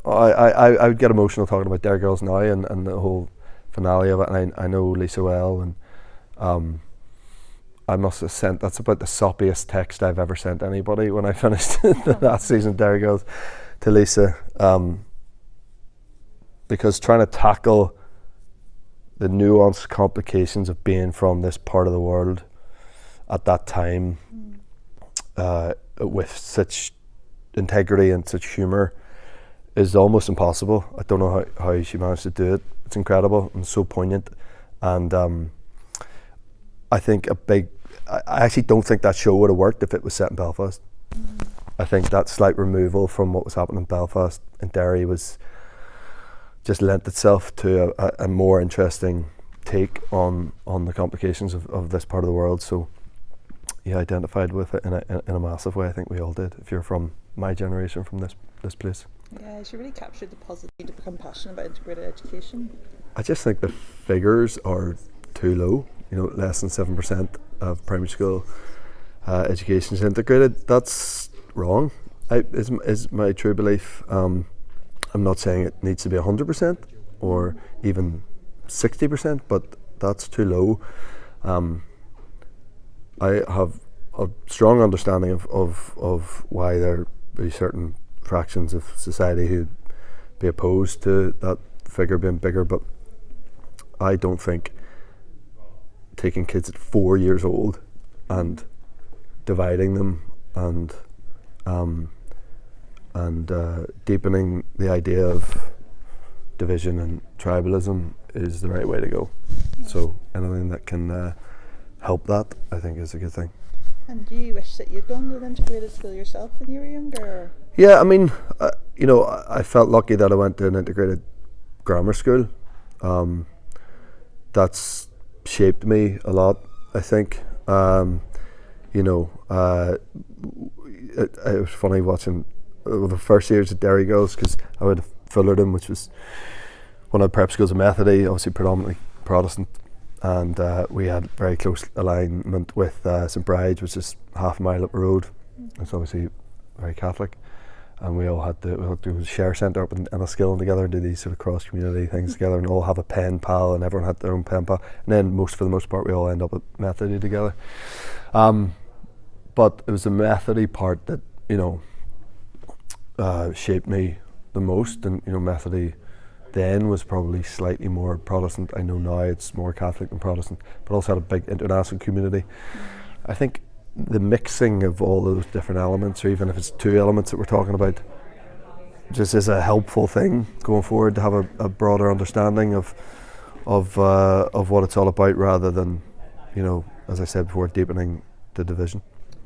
I would get emotional talking about Derry Girls now and the whole finale of it, and I know Lisa well, and I must have sent, that's about the soppiest text I've ever sent anybody when I finished that season of Derry Girls to Lisa, because trying to tackle the nuanced complications of being from this part of the world at that time, with such integrity and such humour, is almost impossible. I don't know how she managed to do it. It's incredible and so poignant. And I think I actually don't think that show would have worked if it was set in Belfast. I think that slight removal from what was happening in Belfast and Derry was just lent itself to a more interesting take on the complications of this part of the world. So he identified with it in a massive way. I think we all did, if you're from my generation, from this place. Yeah, she really captured the positive need to become passionate about integrated education. I just think the figures are too low. Less than 7% of primary school education is integrated. That's wrong. Is my true belief. I'm not saying it needs to be 100% or even 60%, but that's too low. I have a strong understanding of why there be certain fractions of society who'd be opposed to that figure being bigger, but I don't think taking kids at 4 years old and dividing them and deepening the idea of division and tribalism is the right way to go. So anything that can help that, I think, is a good thing. And do you wish that you'd gone to an integrated school yourself when you were younger? Yeah, I mean, I felt lucky that I went to an integrated grammar school. That's shaped me a lot, I think. It was funny watching the first years at Derry Girls, because I went to Fullerton, which was one of the prep schools of Methody, obviously predominantly Protestant, and we had very close alignment with St Bride's, which is half a mile up the road. It's obviously very Catholic, and we had to share centre up in Enniskillen together and do these sort of cross community things together, and all have a pen pal, and everyone had their own pen pal, and then for the most part we all end up at Methody together. But it was the Methody part that shaped me the most, and Methody then was probably slightly more Protestant. I know now it's more Catholic than Protestant, but also had a big international community. I think the mixing of all those different elements, or even if it's two elements that we're talking about, just is a helpful thing going forward, to have a broader understanding of what it's all about, rather than, as I said before, deepening the division.